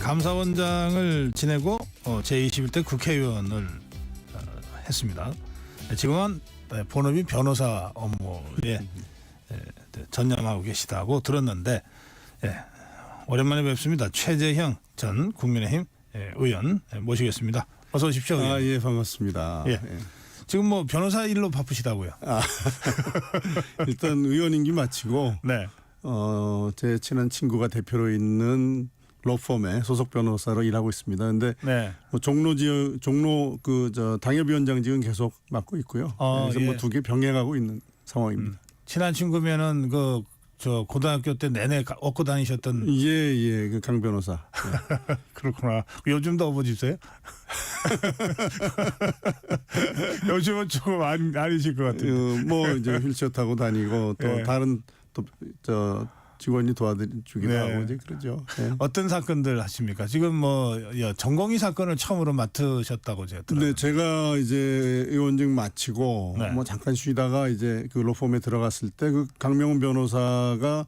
감사원장을 지내고 제21대 국회의원을 했습니다. 지금은 본업이 변호사 업무에 전념하고 계시다고 들었는데 오랜만에 뵙습니다. 최재형 전 국민의힘 의원 모시겠습니다. 어서 오십시오. 의원. 예, 반갑습니다. 예. 지금 뭐 변호사 일로 바쁘시다고요? 일단 의원 임기 마치고 네. 제 친한 친구가 대표로 있는 로펌의 소속 변호사로 일하고 있습니다. 그런데 네. 뭐 종로 당협위원장직은 계속 맡고 있고요. 그래서 뭐 두 개 병행하고 있는 상황입니다. 친한 친구면은 저 고등학교 때 내내 얻고 다니셨던. 예, 그 강 변호사. 예. 그렇구나. 요즘도 어버지세요? 요즘은 조금 아니실 것 같은데. 뭐 이제 휠체어 타고 다니고 또 네. 다른 직원이 도와주기도 네. 하고 이제 그러죠. 네. 어떤 사건들 하십니까? 지금 전공의 사건을 처음으로 맡으셨다고 제가 들었는데. 네, 제가 이제 의원직 마치고 네. 뭐 잠깐 쉬다가 이제 그 로펌에 들어갔을 때 그 강명훈 변호사가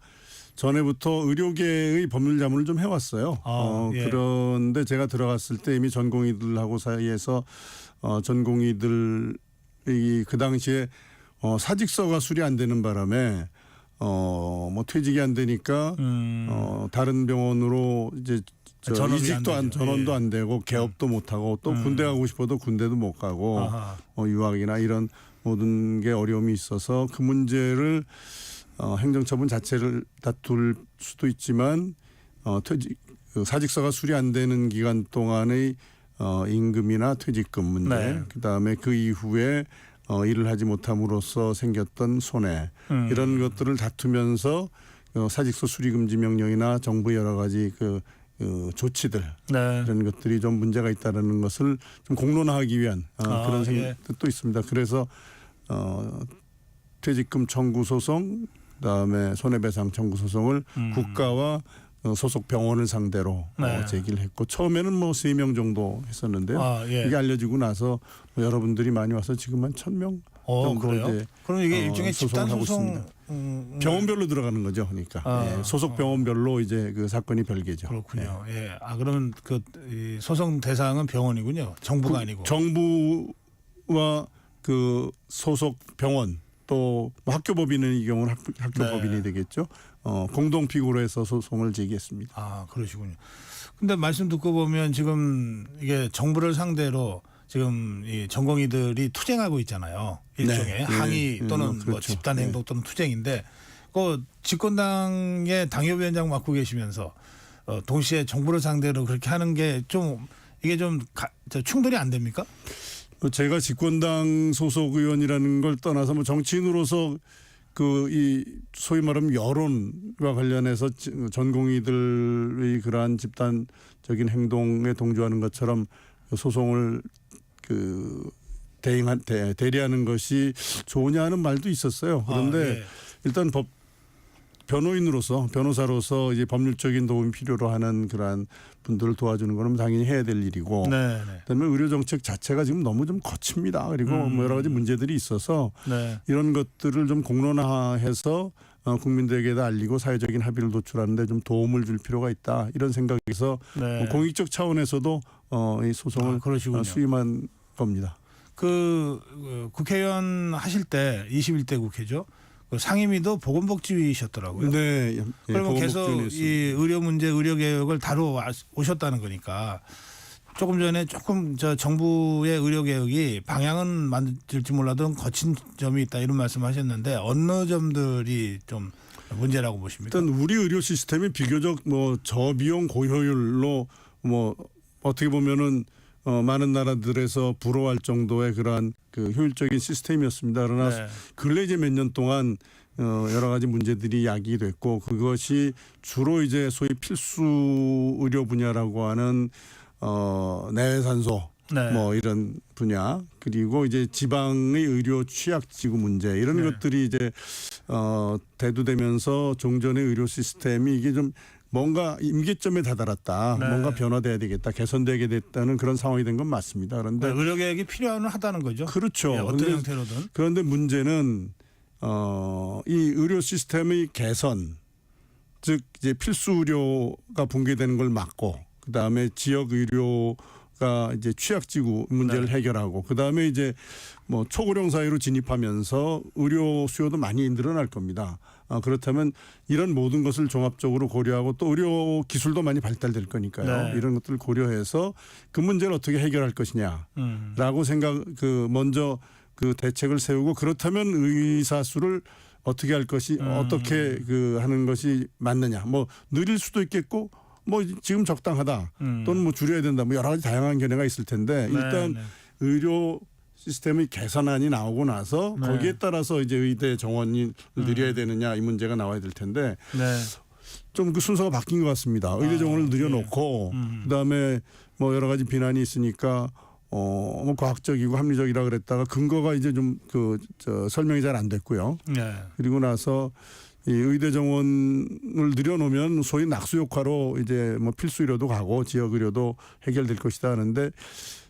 전에부터 의료계의 법률 자문을 좀 해왔어요. 예. 그런데 제가 들어갔을 때 이미 전공의들하고 사이에서 전공의들이 그 당시에 사직서가 수리 안 되는 바람에 뭐 퇴직이 안 되니까 다른 병원으로 이제 전원도 안 되고 개업도 못 하고 또 군대 가고 싶어도 군대도 못 가고 유학이나 이런 모든 게 어려움이 있어서 그 문제를 행정처분 자체를 다툴 수도 있지만 사직서가 수리 안 되는 기간 동안의 임금이나 퇴직금 문제, 네. 그다음에 그 이후에 일을 하지 못함으로써 생겼던 손해 이런 것들을 다투면서 사직서 수리금지 명령이나 정부 여러 가지 조치들 네. 이런 것들이 좀 문제가 있다는 것을 좀 공론화하기 위한 그런 생각도 있습니다. 그래서 퇴직금 청구 소송, 그다음에 손해배상 청구 소송을 국가와 소속 병원을 상대로 제기를 했고 처음에는 뭐 3명 정도 했었는데요. 이게 알려지고 나서 여러분들이 많이 와서 지금 한 1,000명 정도 그래요? 이제 그럼 이게 일종의 집단 하고 소송 있습니다. 병원별로 들어가는 거죠, 그러니까 소속 병원별로 이제 그 사건이 별개죠. 그렇군요. 예. 그러면 이 소송 대상은 병원이군요. 정부가 아니고. 정부와 그 소속 병원 또 학교법인은 이 경우는 학교법인이 되겠죠. 공동 피고로 해서 소송을 제기했습니다. 그러시군요. 근데 말씀 듣고 보면 지금 이게 정부를 상대로 지금 이 전공의들이 투쟁하고 있잖아요. 일종의 네. 항의 또는 그렇죠. 뭐 집단 행동 또는 투쟁인데 그 집권당의 당협위원장 맡고 계시면서 동시에 정부를 상대로 그렇게 하는 게 좀 이게 좀 충돌이 안 됩니까? 제가 집권당 소속 의원이라는 걸 떠나서 뭐 정치인으로서 이 소위 말하면 여론과 관련해서 전공의들의 그러한 집단적인 행동에 동조하는 것처럼 소송을 대리하는 것이 좋으냐 하는 말도 있었어요. 그런데 일단 변호사로서 이제 법률적인 도움이 필요로 하는 그러한 분들을 도와주는 거는 당연히 해야 될 일이고, 그다음에 의료 정책 자체가 지금 너무 좀 거칩니다. 그리고 뭐 여러 가지 문제들이 있어서 이런 것들을 좀 공론화해서 국민들에게도 알리고 사회적인 합의를 도출하는데 좀 도움을 줄 필요가 있다. 이런 생각에서 공익적 차원에서도 이 소송을 수임한 겁니다. 국회의원 하실 때 21대 국회죠. 상임위도 보건복지위셨더라고요. 네. 그러면 계속 이 의료 문제, 의료 개혁을 다루어 오셨다는 거니까 조금 전에 정부의 의료 개혁이 방향은 맞을지 몰라도 거친 점이 있다 이런 말씀하셨는데 어느 점들이 좀 문제라고 보십니까? 일단 우리 의료 시스템이 비교적 뭐 저비용 고효율로 뭐 어떻게 보면은 많은 나라들에서 부러워할 정도의 그러한 효율적인 시스템이었습니다. 그러나 근래 이제 몇 년 동안 여러 가지 문제들이 야기가 됐고 그것이 주로 이제 소위 필수 의료 분야라고 하는 내외산소 뭐 이런 분야 그리고 이제 지방의 의료 취약지구 문제 이런 것들이 이제 대두되면서 종전의 의료 시스템이 이게 좀 뭔가 임계점에 다다랐다. 뭔가 변화돼야 되겠다. 개선되게 됐다는 그런 상황이 된 건 맞습니다. 그런데 의료 개혁이 필요하다는 거죠. 그렇죠. 어떤 형태로든. 그런데 문제는 이 의료 시스템의 개선, 즉 이제 필수 의료가 붕괴되는 걸 막고 그다음에 지역 의료가 이제 취약지구 문제를 네. 해결하고 그다음에 이제 뭐 초고령 사회로 진입하면서 의료 수요도 많이 늘어날 겁니다. 그렇다면 이런 모든 것을 종합적으로 고려하고 또 의료 기술도 많이 발달될 거니까요. 네. 이런 것들을 고려해서 그 문제를 어떻게 해결할 것이냐라고 먼저 그 대책을 세우고 그렇다면 의사 수를 어떻게 할 것이 어떻게 하는 것이 맞느냐. 뭐 늘릴 수도 있겠고 뭐 지금 적당하다 또는 뭐 줄여야 된다. 뭐 여러 가지 다양한 견해가 있을 텐데 일단 네. 의료 시스템의 개선안이 나오고 나서 네. 거기에 따라서 이제 의대 정원이 늘려야 되느냐 이 문제가 나와야 될 텐데 네. 좀 그 순서가 바뀐 것 같습니다. 의대 정원을 늘려놓고 그다음에 뭐 여러 가지 비난이 있으니까 뭐 과학적이고 합리적이라 그랬다가 근거가 이제 좀 설명이 잘 안 됐고요. 네. 그리고 나서 이 의대 정원을 늘려놓으면 소위 낙수 효과로 이제 뭐 필수 의료도 가고 지역 의료도 해결될 것이다 하는데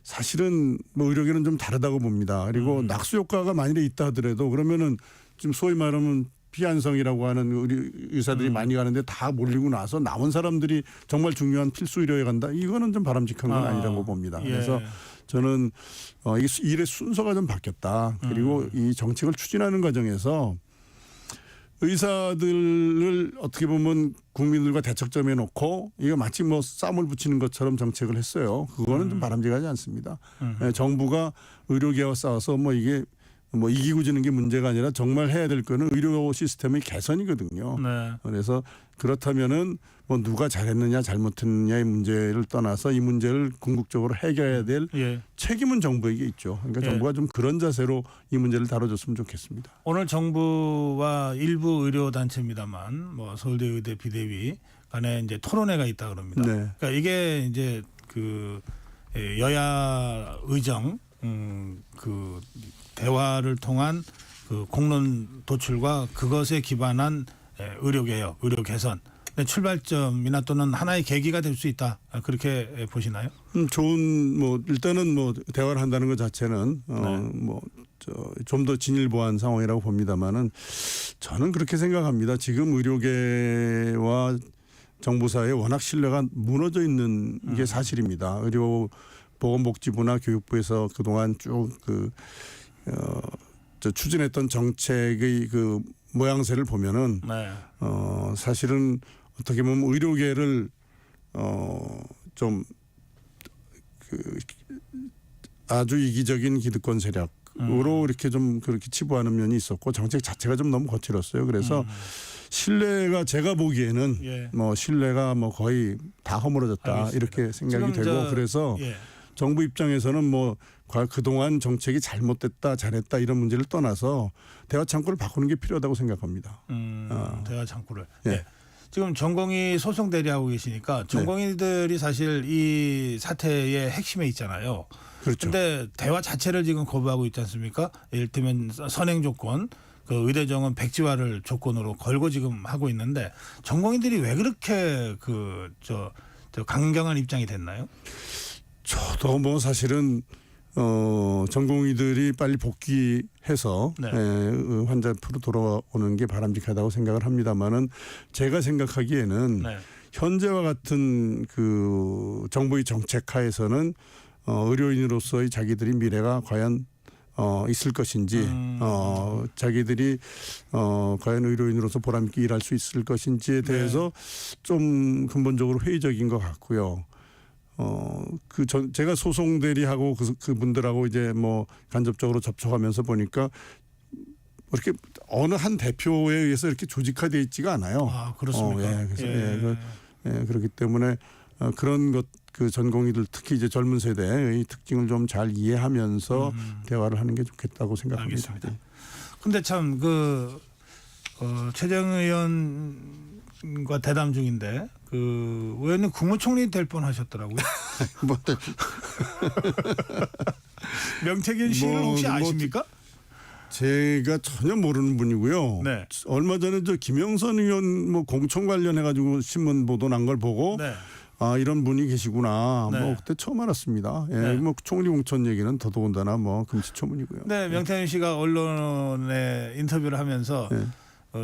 사실은 뭐 의료계는 좀 다르다고 봅니다. 그리고 낙수 효과가 만일에 있다 하더라도 그러면은 지금 소위 말하면 피한성이라고 하는 우리 의사들이 많이 가는데 다 몰리고 나서 남은 사람들이 정말 중요한 필수 의료에 간다. 이거는 좀 바람직한 건 아니라고 봅니다. 예. 그래서 저는 이 일의 순서가 좀 바뀌었다. 그리고 이 정책을 추진하는 과정에서 의사들을 어떻게 보면 국민들과 대척점에 놓고 이거 마치 뭐 쌈을 붙이는 것처럼 정책을 했어요. 그거는 좀 바람직하지 않습니다. 정부가 의료계와 싸워서 뭐 이게 뭐 이기고 지는 게 문제가 아니라 정말 해야 될 거는 의료 시스템의 개선이거든요. 네. 그래서 그렇다면은 뭐 누가 잘했느냐 잘못했느냐의 문제를 떠나서 이 문제를 궁극적으로 해결해야 될 예. 책임은 정부에게 있죠. 그러니까 예. 정부가 좀 그런 자세로 이 문제를 다뤄줬으면 좋겠습니다. 오늘 정부와 일부 의료 단체입니다만 뭐 서울대 의대 비대위 간에 이제 토론회가 있다 그럽니다. 네. 그러니까 이게 이제 그 여야 의정 그 대화를 통한 그 공론 도출과 그것에 기반한 의료 개혁, 의료 개선 출발점이나 또는 하나의 계기가 될 수 있다. 그렇게 보시나요? 좋은 뭐 일단은 뭐 대화를 한다는 것 자체는 뭐 좀 더 진일보한 상황이라고 봅니다만은 저는 그렇게 생각합니다. 지금 의료계와 정부 사이에 워낙 신뢰가 무너져 있는 게 사실입니다. 의료 보건복지부나 교육부에서 그동안 쭉 추진했던 정책의 그 모양새를 보면은 네. 사실은 어떻게 보면 의료계를 좀 아주 이기적인 기득권 세력으로 이렇게 좀 그렇게 치부하는 면이 있었고 정책 자체가 좀 너무 거칠었어요. 그래서 신뢰가 제가 보기에는 예. 뭐 신뢰가 뭐 거의 다 허물어졌다 알겠습니다. 이렇게 생각이 지금 되고 그래서 예. 정부 입장에서는 뭐 그동안 정책이 잘못됐다 잘했다 이런 문제를 떠나서 대화 창구를 바꾸는 게 필요하다고 생각합니다. 대화 창구를. 예. 네. 지금 전공의 소송 대리하고 계시니까 전공의들이 사실 이 사태의 핵심에 있잖아요. 그렇죠. 그런데 대화 자체를 지금 거부하고 있지 않습니까? 이를테면 선행 조건, 그 의대 정원 백지화를 조건으로 걸고 지금 하고 있는데 전공의들이 왜 그렇게 저 강경한 입장이 됐나요? 저도 뭐 사실은 전공의들이 빨리 복귀해서 네. 환자 앞으로 돌아오는 게 바람직하다고 생각을 합니다만은 제가 생각하기에는 네. 현재와 같은 그 정부의 정책 하에서는 의료인으로서의 자기들이 미래가 과연 있을 것인지 자기들이 과연 의료인으로서 보람있게 일할 수 있을 것인지에 대해서 좀 근본적으로 회의적인 것 같고요. 제가 소송 대리하고 그분들하고 이제 뭐 간접적으로 접촉하면서 보니까 이렇게 어느 한 대표에 의해서 이렇게 조직화되어 있지가 않아요. 아, 그렇습니까? 그래서 그렇기 때문에 그런 것 그 전공의들 특히 이제 젊은 세대의 특징을 좀 잘 이해하면서 대화를 하는 게 좋겠다고 생각합니다. 알겠습니다. 근데 참 최재형 의원과 대담 중인데 그 의원님 국무총리 될 뻔하셨더라고요. 뭐, 명태균 씨를 혹시 아십니까? 제가 전혀 모르는 분이고요. 네. 얼마 전에 김영선 의원 뭐 공천 관련해 가지고 신문 보도 난 걸 보고 네. 아 이런 분이 계시구나. 네. 뭐 그때 처음 알았습니다. 예, 네. 뭐 총리 공천 얘기는 더더군다나 뭐 금시초문이고요. 네, 명태균 씨가 언론에 인터뷰를 하면서 네.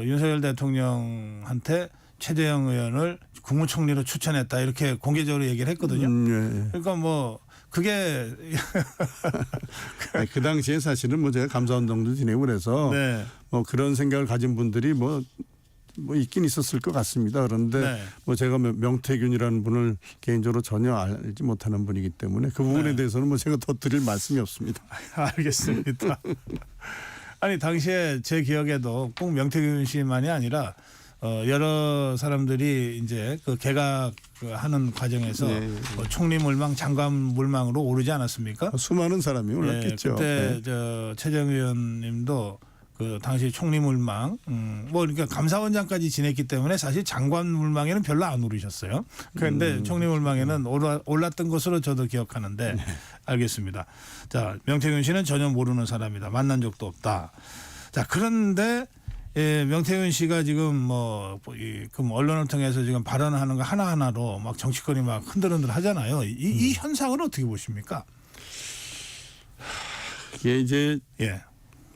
윤석열 대통령한테 최재형 의원을 국무총리로 추천했다 이렇게 공개적으로 얘기를 했거든요. 예. 그러니까 뭐 그게 아니, 그 당시에 사실은 뭐 제가 감사운동도 지내고 그래서 네. 뭐 그런 생각을 가진 분들이 뭐 있긴 있었을 것 같습니다. 그런데 네. 뭐 제가 명태균이라는 분을 개인적으로 전혀 알지 못하는 분이기 때문에 그 부분에 네. 대해서는 뭐 제가 더 드릴 말씀이 없습니다. 알겠습니다. 아니 당시에 제 기억에도 꼭 명태균 씨만이 아니라 여러 사람들이 이제 그 개각하는 과정에서 네. 뭐 총리 물망, 장관 물망으로 오르지 않았습니까? 수많은 사람이 올랐겠죠. 그때 네. 저 최재형 의원님도 그 당시 총리 물망, 뭐 그러니까 감사원장까지 지냈기 때문에 사실 장관 물망에는 별로 안 오르셨어요. 그런데 총리 물망에는 올랐던 것으로 저도 기억하는데 알겠습니다. 자, 명태균 씨는 전혀 모르는 사람이다. 만난 적도 없다. 자, 그런데 명태균 씨가 지금 그 언론을 통해서 지금 발언하는 거 하나하나로 막 정치권이 막 흔들흔들 하잖아요. 이 현상을 어떻게 보십니까? 이게 이제 예.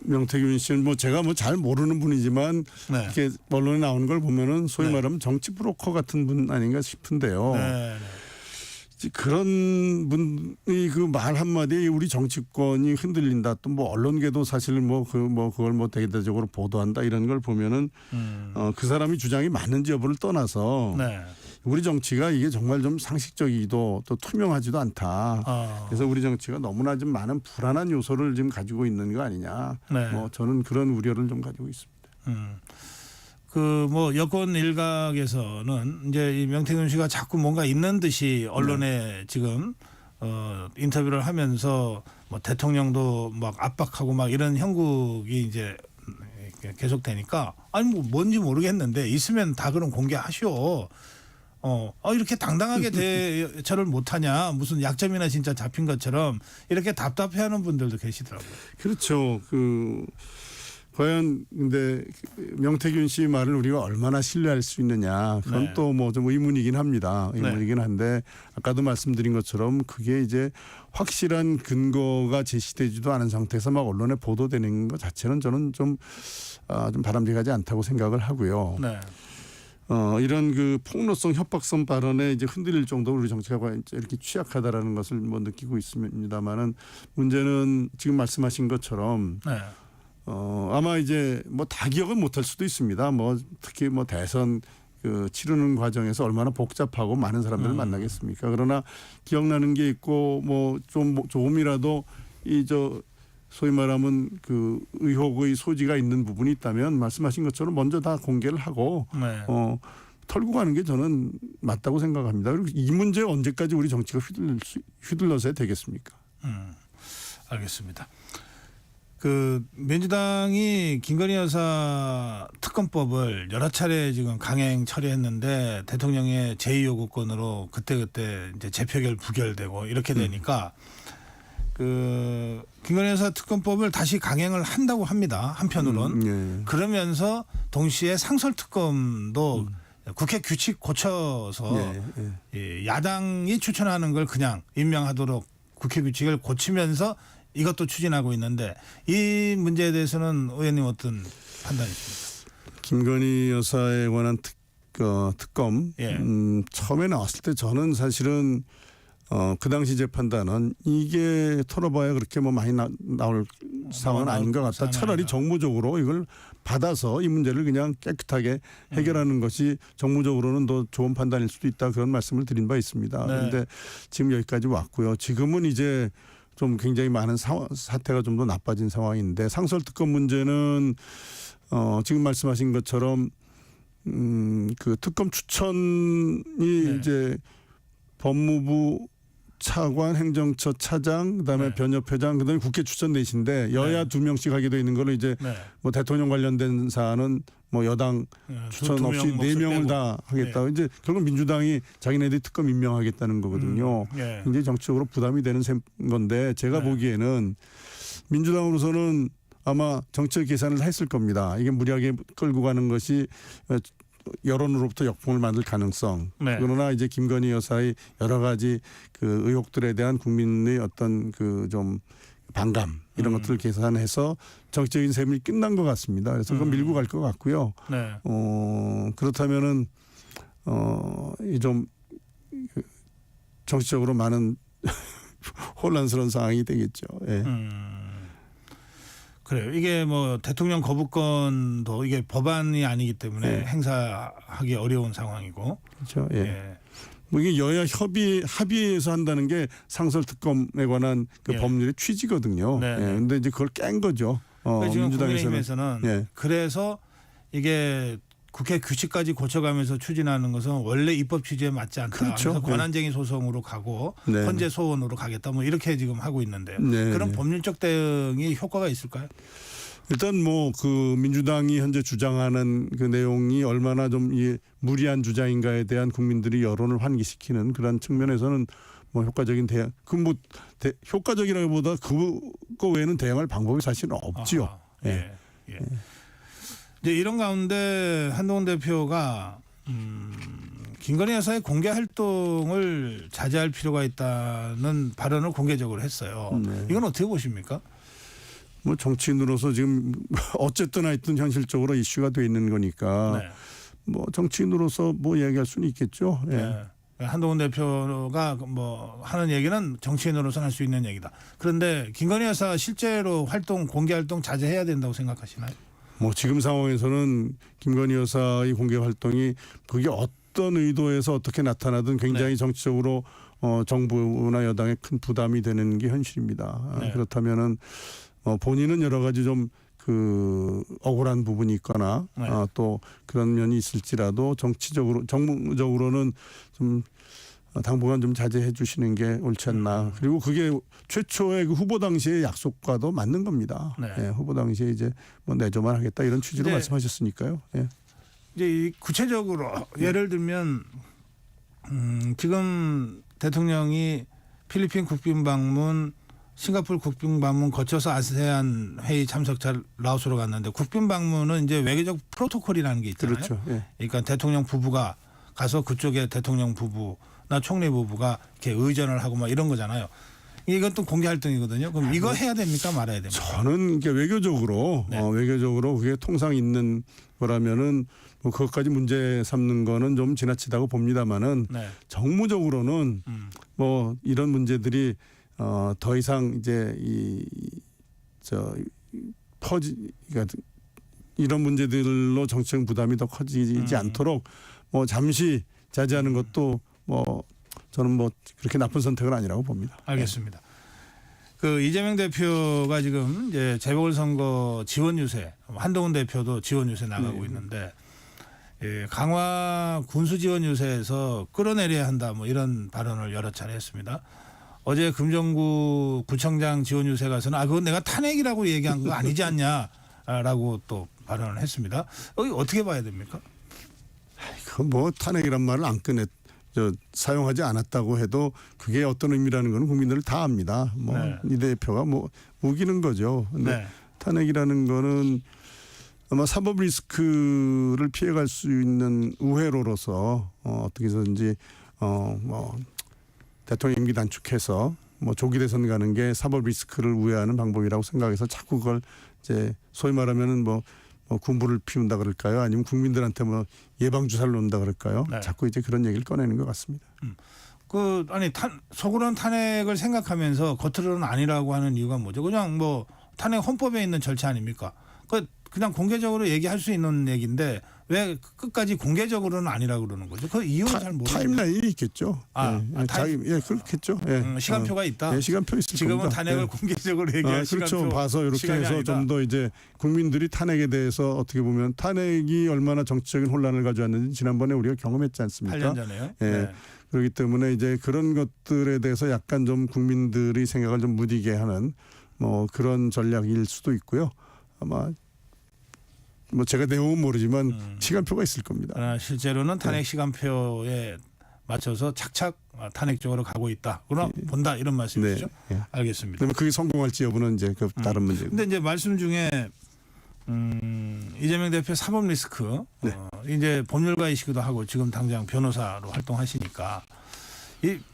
명태균 씨는 뭐 제가 뭐 잘 모르는 분이지만 네. 이렇게 언론에 나오는 걸 보면은 소위 네. 말하면 정치 브로커 같은 분 아닌가 싶은데요. 네. 이제 그런 분이 그 말 한마디에 우리 정치권이 흔들린다. 또 뭐 언론계도 사실 그걸 뭐 대대적으로 보도한다 이런 걸 보면은 그 사람이 주장이 맞는지 여부를 떠나서 네. 우리 정치가 이게 정말 좀 상식적이기도 또 투명하지도 않다. 그래서 우리 정치가 너무나 좀 많은 불안한 요소를 지금 가지고 있는 거 아니냐. 네. 뭐 저는 그런 우려를 좀 가지고 있습니다. 그 뭐 여권 일각에서는 이제 이 명태균 씨가 자꾸 뭔가 있는 듯이 언론에 지금 인터뷰를 하면서 뭐 대통령도 막 압박하고 막 이런 형국이 이제 계속되니까 아니 뭐 뭔지 모르겠는데 있으면 다 그럼 공개하시오. 이렇게 당당하게 대처를 못하냐 무슨 약점이나 진짜 잡힌 것처럼 이렇게 답답해하는 분들도 계시더라고요. 그렇죠. 과연 근데 명태균 씨 말을 우리가 얼마나 신뢰할 수 있느냐 그건 네. 또 뭐 좀 의문이긴 합니다. 네. 의문이긴 한데 아까도 말씀드린 것처럼 그게 이제 확실한 근거가 제시되지도 않은 상태에서 막 언론에 보도되는 것 자체는 저는 좀 바람직하지 않다고 생각을 하고요. 네. 이런 그 폭로성 협박성 발언에 이제 흔들릴 정도로 우리 정치가 이렇게 취약하다라는 것을 뭐 느끼고 있습니다만은 문제는 지금 말씀하신 것처럼 네. 아마 이제 뭐 다 기억은 못할 수도 있습니다. 뭐 특히 뭐 대선 그 치르는 과정에서 얼마나 복잡하고 많은 사람들을 만나겠습니까? 그러나 기억나는 게 있고 뭐 조금이라도 소위 말하면 그 의혹의 소지가 있는 부분이 있다면 말씀하신 것처럼 먼저 다 공개를 하고 네. 털고 가는 게 저는 맞다고 생각합니다. 그리고 이 문제에 언제까지 우리 정치가 휘둘러서야 되겠습니까? 알겠습니다. 그 민주당이 김건희 여사 특검법을 여러 차례 지금 강행 처리했는데 대통령의 제2요구권으로 그때 이제 재표결 부결되고 이렇게 되니까 그 김건희 여사 특검법을 다시 강행을 한다고 합니다. 한편으론 예. 그러면서 동시에 상설 특검도 국회 규칙 고쳐서 이 야당이 추천하는 걸 그냥 임명하도록 국회 규칙을 고치면서 이것도 추진하고 있는데 이 문제에 대해서는 의원님 어떤 판단이십니까? 김건희 여사에 관한 특검 예. 처음에 나왔을 때 저는 사실은 그 당시 제 판단은 이게 털어봐야 그렇게 뭐 많이 나올 상황은 아닌 것 같다. 차라리 정무적으로 이걸 받아서 이 문제를 그냥 깨끗하게 해결하는 것이 정무적으로는 더 좋은 판단일 수도 있다. 그런 말씀을 드린 바 있습니다. 네. 그런데 지금 여기까지 왔고요. 지금은 이제 좀 굉장히 많은 사태가 좀 더 나빠진 상황인데 상설특검 문제는 지금 말씀하신 것처럼 그 특검 추천이 네. 이제 법무부 차관, 행정처 차장, 그다음에 네. 변협회장, 그다음에 국회 추천 넷인데 여야 네. 2명씩 하게 돼 있는 걸로 이제 네. 뭐 대통령 관련된 사안은 뭐 여당 추천 없이 4명을 다 하겠다. 네. 이제 결국 민주당이 자기네들이 특검 임명하겠다는 거거든요. 네. 굉장히 정치적으로 부담이 되는 건데 제가 네. 보기에는 민주당으로서는 아마 정치적 계산을 했을 겁니다. 이게 무리하게 끌고 가는 것이 여론으로부터 역풍을 만들 가능성. 네. 그러나 이제 김건희 여사의 여러 가지 그 의혹들에 대한 국민의 어떤 그 좀 반감 이런 것들을 계산해서 정치적인 셈이 끝난 것 같습니다. 그래서 그건 밀고 갈 것 같고요. 네. 그렇다면은 이 좀 정치적으로 많은 혼란스러운 상황이 되겠죠. 예. 그래요. 이게 뭐 대통령 거부권도 이게 법안이 아니기 때문에 네. 행사하기 어려운 상황이고. 그렇죠. 예. 예. 뭐 이게 여야 합의해서 한다는 게 상설특검에 관한 그 예. 법률의 취지거든요. 네, 네. 근데 이제 그걸 깬 거죠. 그래서 지금 민주당에서는. 국민의힘에서는 예. 그래서 이게 국회 규칙까지 고쳐가면서 추진하는 것은 원래 입법 취지에 맞지 않다. 그렇죠. 그래서 권한쟁의 소송으로 가고 네. 헌재 소원으로 가겠다. 뭐 이렇게 지금 하고 있는데요. 네, 그런 네. 법률적 대응이 효과가 있을까요? 일단 뭐 그 민주당이 현재 주장하는 그 내용이 얼마나 좀 이 무리한 주장인가에 대한 국민들이 여론을 환기시키는 그런 측면에서는 뭐 효과적인 대응, 효과적이라기보다 그거 외에는 대응할 방법이 사실은 없지요. 아하, 예. 예. 이제 이런 가운데 한동훈 대표가 김건희 여사의 공개 활동을 자제할 필요가 있다는 발언을 공개적으로 했어요. 네. 이건 어떻게 보십니까? 뭐 정치인으로서 지금 어쨌든 하여튼 현실적으로 이슈가 돼 있는 거니까 네. 뭐 정치인으로서 뭐 이야기할 수는 있겠죠. 예. 네. 한동훈 대표가 뭐 하는 얘기는 정치인으로서는 할 수 있는 얘기다. 그런데 김건희 여사가 실제로 공개 활동 자제해야 된다고 생각하시나요? 뭐 지금 상황에서는 김건희 여사의 공개 활동이 그게 어떤 의도에서 어떻게 나타나든 굉장히 네. 정치적으로 정부나 여당에 큰 부담이 되는 게 현실입니다. 네. 그렇다면은 본인은 여러 가지 좀 그 억울한 부분이 있거나 네. 또 그런 면이 있을지라도 정무적으로는 좀 당분간 좀 자제해 주시는 게 옳지 않나. 그리고 그게 최초의 그 후보 당시의 약속과도 맞는 겁니다. 네. 예, 후보 당시에 이제 뭐 내조만 하겠다 이런 취지로 네. 말씀하셨으니까요. 예. 이제 이 구체적으로 예를 들면 지금 대통령이 필리핀 국빈 방문, 싱가포르 국빈 방문 거쳐서 아세안 회의 참석자 라오스로 갔는데 국빈 방문은 이제 외교적 프로토콜이라는 게 있잖아요. 그렇죠. 예. 그러니까 대통령 부부가 가서 그쪽에 대통령 부부나 총리 부부가 이렇게 의전을 하고 막 이런 거잖아요. 이건 또 공개 활동이거든요. 그럼 이거 해야 됩니까 말아야 됩니까? 저는 이게 외교적으로 네. 외교적으로 그게 통상 있는 거라면은 뭐 그것까지 문제 삼는 거는 좀 지나치다고 봅니다만은 네. 정무적으로는 뭐 이런 문제들이 더 이상 이제 그러니까 이런 문제들로 정치적 부담이 더 커지지 않도록 뭐 잠시 자제하는 것도 뭐 저는 뭐 그렇게 나쁜 선택은 아니라고 봅니다. 알겠습니다. 그 이재명 대표가 지금 이제 재보궐선거 지원 유세, 한동훈 대표도 지원 유세 나가고 네. 있는데 예, 강화 군수 지원 유세에서 끌어내려야 한다 뭐 이런 발언을 여러 차례 했습니다. 어제 금정구 구청장 지원 유세 가서는 그건 내가 탄핵이라고 얘기한 거 아니지 않냐라고 또 발언을 했습니다. 어떻게 봐야 됩니까? 그 뭐 탄핵이란 말을 안 사용하지 않았다고 해도 그게 어떤 의미라는 건 국민들 다 압니다. 뭐 네. 이 대표가 뭐 우기는 거죠. 근데 네. 탄핵이라는 거는 아마 사법 리스크를 피해갈 수 있는 우회로로서 어떻게 해서든지 뭐 대통령 임기 단축해서 뭐 조기 대선 가는 게 사법 리스크를 우회하는 방법이라고 생각해서 자꾸 그걸 이제 소위 말하면은 뭐 군부를 피운다 그럴까요? 아니면 국민들한테 뭐 예방 주사를 놓는다 그럴까요? 네. 자꾸 이제 그런 얘기를 꺼내는 것 같습니다. 속으로는 탄핵을 생각하면서 겉으로는 아니라고 하는 이유가 뭐죠? 그냥 뭐 탄핵 헌법에 있는 절차 아닙니까? 그냥 공개적으로 얘기할 수 있는 얘기인데 왜 끝까지 공개적으로는 아니라고 그러는 거죠? 그 이유는 잘 모르겠어요. 타임라인이 있겠죠. 그렇겠죠. 예. 시간표가 있다. 예, 시간표 있을 지금은 겁니다. 탄핵을 예. 공개적으로 얘기할 그렇죠. 시간표. 봐서 이렇게 시간이 해서 아니다. 좀 더 이제 국민들이 탄핵에 대해서 어떻게 보면 탄핵이 얼마나 정치적인 혼란을 가져왔는지 지난번에 우리가 경험했지 않습니까? 8년 전에요. 예. 네. 그렇기 때문에 이제 그런 것들에 대해서 약간 좀 국민들의 생각을 좀 무디게 하는 뭐 그런 전략일 수도 있고요. 아마 뭐 제가 내용은 모르지만 시간표가 있을 겁니다. 실제로는 탄핵 시간표에 맞춰서 착착 탄핵 쪽으로 가고 있다. 그러나 본다 이런 말씀이시죠? 네. 알겠습니다. 그러면 그게 성공할지 여부는 이제 그 다른 문제고. 근데 이제 말씀 중에 이재명 대표 사법 리스크 이제 법률가이시기도 하고 지금 당장 변호사로 활동하시니까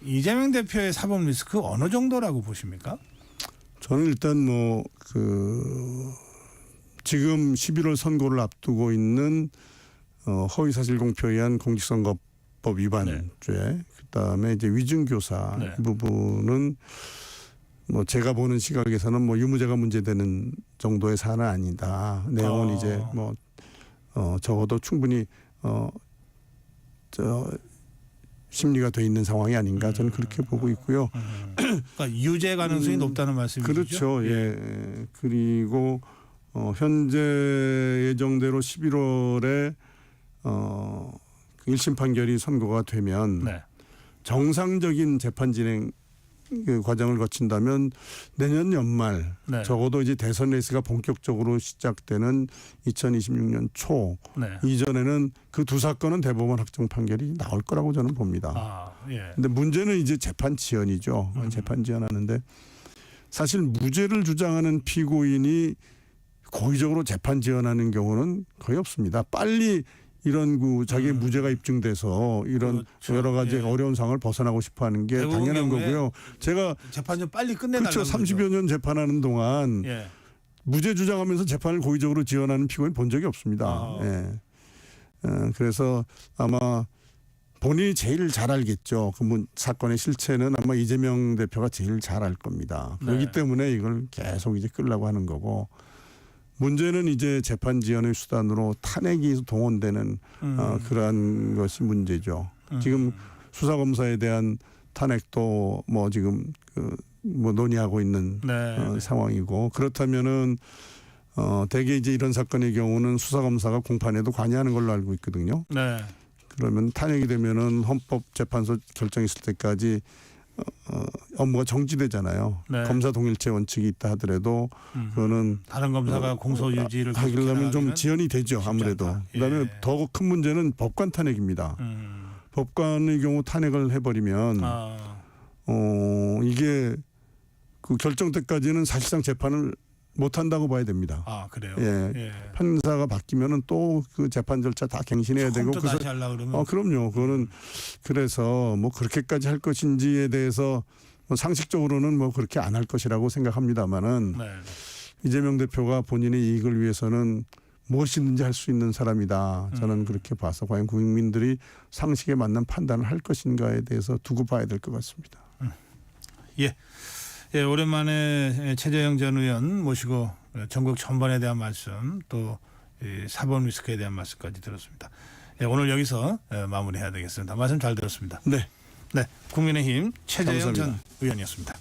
이재명 대표의 사법 리스크 어느 정도라고 보십니까? 저는 일단 뭐 지금 11월 선거를 앞두고 있는 허위사실 공표에 의한 공직선거법 입법 위반죄, 그다음에 이제 위증교사 네. 이 부분은 뭐 제가 보는 시각에서는 뭐 유무죄가 문제되는 정도의 사안은 아니다. 내용은 이제 뭐 적어도 충분히 심리가 돼 있는 상황이 아닌가 저는 그렇게 보고 있고요. 그러니까 유죄 가능성이 높다는 말씀이시죠? 그렇죠. 예. 그리고 현재 예정대로 11월에 그 1심 판결이 선고가 되면 네. 정상적인 재판 진행 그 과정을 거친다면 내년 연말 네. 적어도 이제 대선 레이스가 본격적으로 시작되는 2026년 초 네. 이전에는 그 두 사건은 대법원 확정 판결이 나올 거라고 저는 봅니다. 아, 예. 근데 문제는 이제 재판 지연이죠. 재판 지연하는데 사실 무죄를 주장하는 피고인이 고의적으로 재판 지연하는 경우는 거의 없습니다. 빨리 이런 자기의 무죄가 입증돼서 이런 그렇죠. 여러 가지 예. 어려운 상황을 벗어나고 싶어하는 게 대부분 당연한 경우에 거고요. 제가 재판 좀 빨리 끝내달라는 그렇죠. 거죠. 30여 년 재판하는 동안 예. 무죄 주장하면서 재판을 고의적으로 지연하는 피고인 본 적이 없습니다. 아. 예. 그래서 아마 본인이 제일 잘 알겠죠. 그 사건의 실체는 아마 이재명 대표가 제일 잘 알 겁니다. 그렇기 네. 때문에 이걸 계속 이제 끌려고 하는 거고 문제는 이제 재판 지연의 수단으로 탄핵이 동원되는 그러한 것이 문제죠. 지금 수사 검사에 대한 탄핵도 뭐 지금 뭐 논의하고 있는 네. 상황이고 그렇다면은 대개 이제 이런 사건의 경우는 수사 검사가 공판에도 관여하는 걸로 알고 있거든요. 네. 그러면 탄핵이 되면은 헌법재판소 결정 있을 때까지 업무가 정지되잖아요. 네. 검사 동일체 원칙이 있다 하더라도 그거는 다른 검사가 공소 유지를 하려면 좀 지연이 되죠. 아무래도. 않다. 그다음에 예. 더 큰 문제는 법관 탄핵입니다. 법관의 경우 탄핵을 해버리면 이게 그 결정 때까지는 사실상 재판을 못 한다고 봐야 됩니다. 아, 그래요. 예. 예. 판사가 바뀌면은 또 그 재판 절차 다 갱신해야 되고 처음부터 다시 하려고 그러면 그럼요. 그거는 그래서 뭐 그렇게까지 할 것인지에 대해서 뭐 상식적으로는 뭐 그렇게 안 할 것이라고 생각합니다만은 네. 이재명 대표가 본인의 이익을 위해서는 무엇이든지 할 수 있는 사람이다. 저는 그렇게 봐서 과연 국민들이 상식에 맞는 판단을 할 것인가에 대해서 두고 봐야 될 것 같습니다. 예. 예, 오랜만에 최재형 전 의원 모시고 전국 전반에 대한 말씀 또 사법 리스크에 대한 말씀까지 들었습니다. 예, 오늘 여기서 마무리해야 되겠습니다. 말씀 잘 들었습니다. 네. 네, 국민의힘 최재형 감사합니다. 전 의원이었습니다.